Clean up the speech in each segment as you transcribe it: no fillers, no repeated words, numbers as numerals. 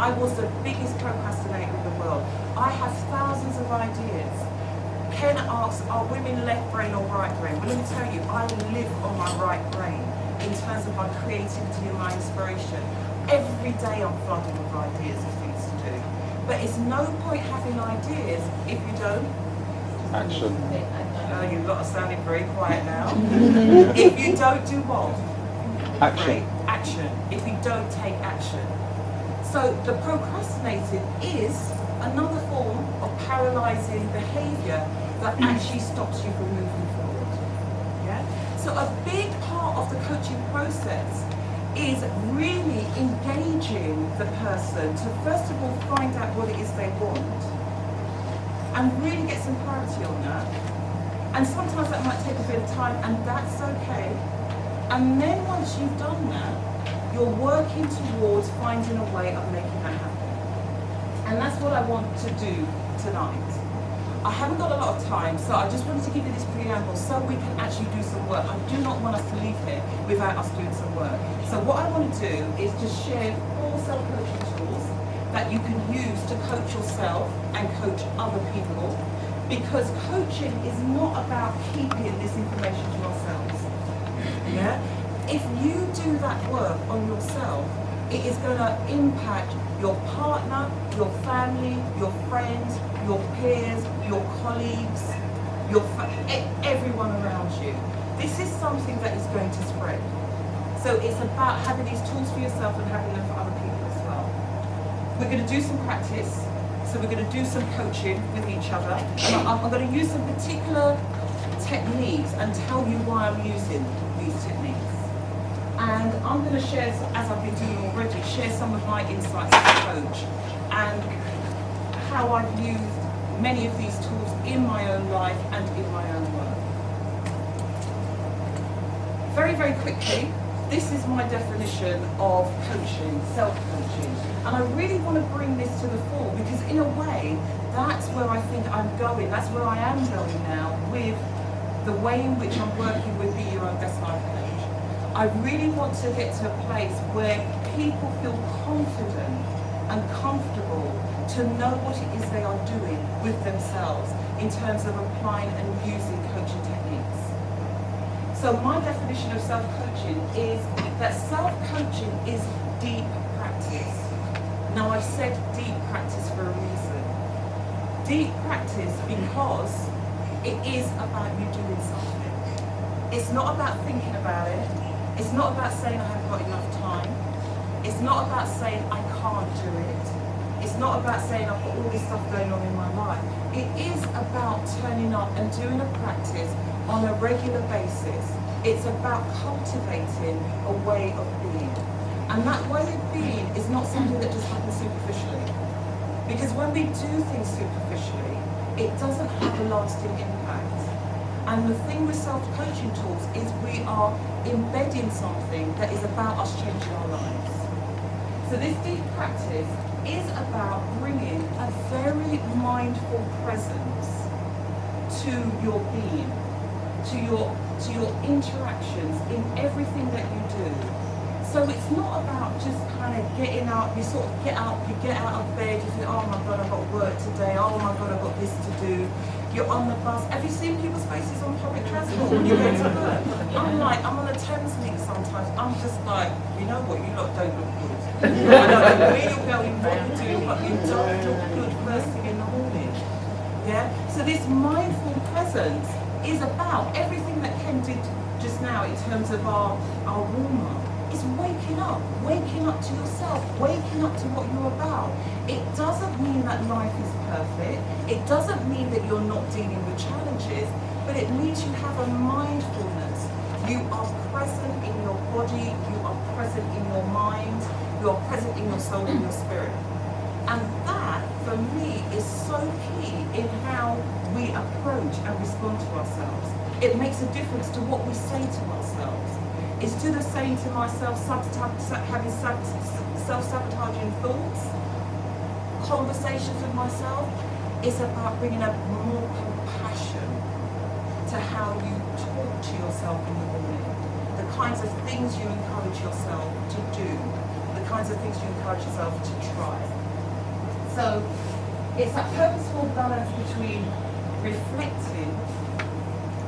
I was the biggest procrastinator in the world. I have thousands of ideas. Ken asks, are women left brain or right brain? Well, let me tell you, I live on my right brain in terms of my creativity and my inspiration. Every day I'm flooded with ideas of things to do. But it's no point having ideas if you don't. Action. You've got to sounding very quiet now. If you don't do what? Action. Action. If you don't take action. So the procrastinating is another form of paralysing behaviour that actually stops you from moving forward. Yeah? So a big part of the coaching process is really engaging the person to first of all find out what it is they want and really get some clarity on that. And sometimes that might take a bit of time, and that's okay. And then once you've done that, you're working towards finding a way of making that happen. And that's what I want to do tonight. I haven't got a lot of time, so I just wanted to give you this preamble so we can actually do some work. I do not want us to leave here without us doing some work. So what I want to do is just share 4 self-coaching tools that you can use to coach yourself and coach other people, because coaching is not about keeping this information to ourselves. Yeah? If you do that work on yourself, it is going to impact your partner, your family, your friends, your peers, your colleagues, everyone around you. This is something that is going to spread. So it's about having these tools for yourself and having them for other people as well. We're going to do some practice. So we're going to do some coaching with each other. And I'm going to use some particular techniques and tell you why I'm using these techniques. And I'm going to share, as I've been doing already, share some of my insights as a coach and how I've used many of these tools in my own life and in my own work. Very, very quickly, this is my definition of coaching, self-coaching. And I really want to bring this to the fore because in a way, that's where I think I'm going, that's where I am going now with the way in which I'm working with Be Your Own Best Life Coach. I really want to get to a place where people feel confident and comfortable to know what it is they are doing with themselves in terms of applying and using coaching techniques. So my definition of self-coaching is that self-coaching is deep practice. Now I said deep practice for a reason. Deep practice because it is about you doing something. It's not about thinking about it. It's not about saying I haven't got enough time. It's not about saying I can't do it. It's not about saying I've got all this stuff going on in my life. It is about turning up and doing a practice on a regular basis. It's about cultivating a way of being. And that way of being is not something that just happens superficially. Because when we do things superficially, it doesn't have a lasting impact. And the thing with self-coaching tools is we are embedding something that is about us changing our lives. So this deep practice is about bringing a very mindful presence to your being, to your interactions in everything that you do. So it's not about just kind of getting out, you sort of get out of bed, you think, oh my God, I've got work today, oh my God, I've got this to do. You're on the bus. Have you seen people's faces on public transport when you go to work? I'm on the Thames link sometimes. I'm just like, you know what, you lot don't look good. I don't know where you're going, what you're doing, but you don't look good first thing in the morning. Yeah? So this mindful presence is about everything that Ken did just now in terms of our warm-up. It's waking up to yourself, waking up to what you're about. It doesn't mean that life is perfect. It doesn't mean that you're not dealing with challenges, but it means you have a mindfulness. You are present in your body, you are present in your mind, you are present in your soul and your spirit. And that, for me, is so key in how we approach and respond to ourselves. It makes a difference to what we say to ourselves. Is to the saying to myself, having self-sabotaging thoughts, conversations with myself. It's about bringing up more compassion to how you talk to yourself in the morning, the kinds of things you encourage yourself to do, the kinds of things you encourage yourself to try. So it's that purposeful balance between reflecting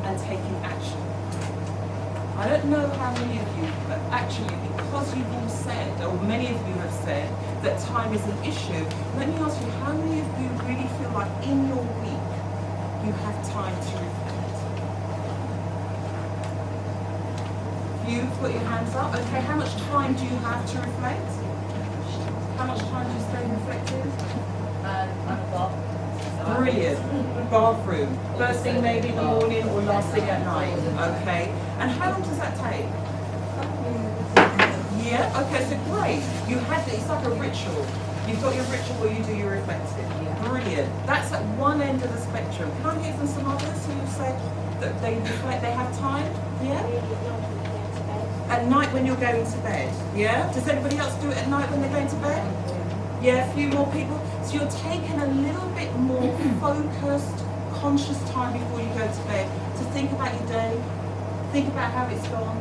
and taking action. I don't know how many of you, but actually because you've all said, or many of you have said, that time is an issue, let me ask you, how many of you really feel like in your week you have time to reflect? You put your hands up. Okay, how much time do you have to reflect? How much time do you stay reflective? Brilliant. Bathroom. First thing maybe in the morning or last thing at night. Okay. And how long does that take? Yeah, okay, so great. You had it's like a ritual. You've got your ritual where you do your reflective. Brilliant. That's at one end of the spectrum. Can I hear from some others who say that they reflect, they have time? Yeah? At night when you're going to bed. Yeah? Does anybody else do it at night when they're going to bed? Yeah, a few more people. So you're taking a little bit more focused, conscious time before you go to bed to think about your day, think about how it's gone.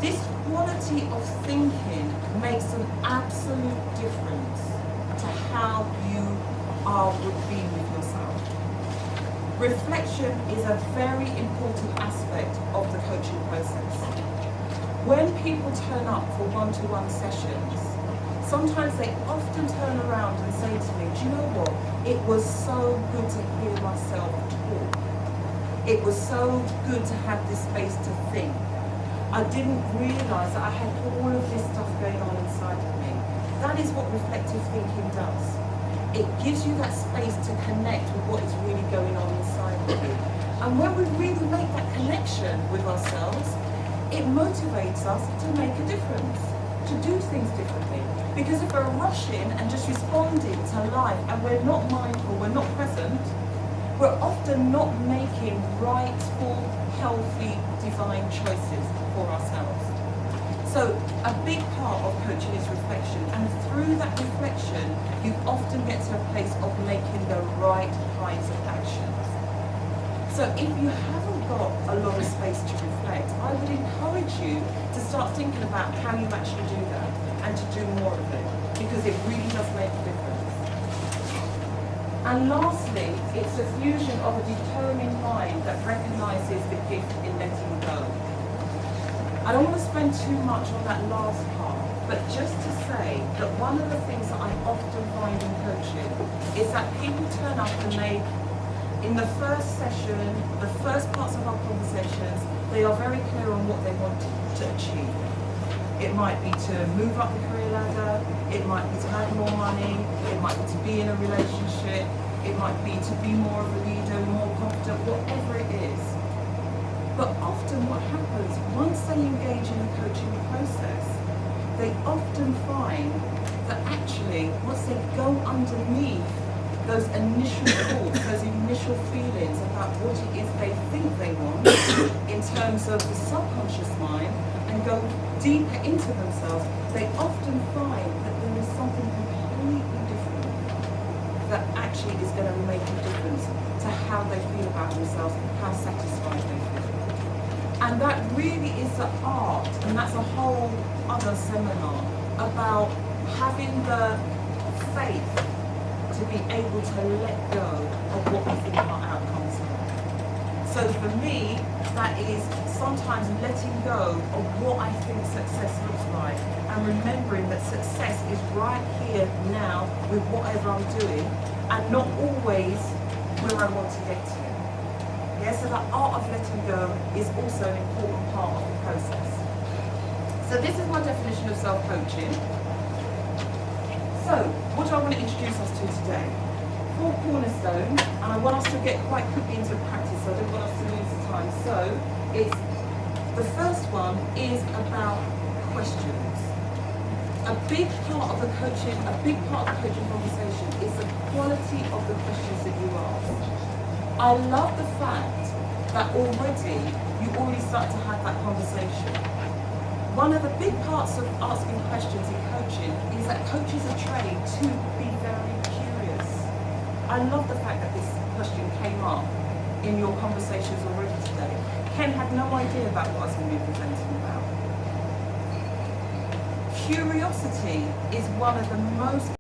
This quality of thinking makes an absolute difference to how you would be with yourself. Reflection is a very important aspect of the coaching process. When people turn up for one-to-one sessions, sometimes they often turn around and say to me, do you know what? It was so good to hear myself talk. It was so good to have this space to think. I didn't realise that I had all of this stuff going on inside of me. That is what reflective thinking does. It gives you that space to connect with what is really going on inside of you. And when we really make that connection with ourselves, it motivates us to make a difference, to do things differently. Because if we're rushing and just responding to life and we're not mindful, we're not present, we're often not making rightful, healthy, divine choices for ourselves. So a big part of coaching is reflection, and through that reflection, you often get to a place of making the right kinds of actions. So if you haven't got a lot of space to reflect, I would encourage you to start thinking about how you actually do that and to do more of it, because it really does make a difference. And lastly, it's the fusion of a determined mind that recognises the gift in letting go. I don't want to spend too much on that last part, but just to say that one of the things that I often find in coaching is that people turn up and they, in the first session, the first parts of our conversations, they are very clear on what they want to achieve. It might be to move up the career ladder, it might be to have more money, it might be to be in a relationship, it might be to be more of a leader, more confident, whatever it is. But often what happens, once they engage in the coaching process, they often find that actually, once they go underneath those initial thoughts, those initial feelings about what it is they think they want in terms of the subconscious mind, and go deeper into themselves, they often find that there is something completely different that actually is going to make a difference to how they feel about themselves, how satisfied they feel. And that really is the art, and that's a whole other seminar, about having the faith to be able to let go of what we think our outcomes are. So for me, that is sometimes letting go of what I think success looks like, and remembering that success is right here now with whatever I'm doing, and not always where I want to get to. Yeah, so that art of letting go is also an important part of the process. So this is my definition of self-coaching. So, what do I want to introduce us to today? 4 cornerstones, and I want us to get quite quickly into practice, so I don't want us to lose the time. So, the first one is about questions. A big part of the coaching conversation is the quality of the questions that you ask. I love the fact that you already start to have that conversation. One of the big parts of asking questions in coaching is that coaches are trained to be very curious. I love the fact that this question came up in your conversations already today. Ken had no idea about what I was going to be presenting about. curiosity is one of the most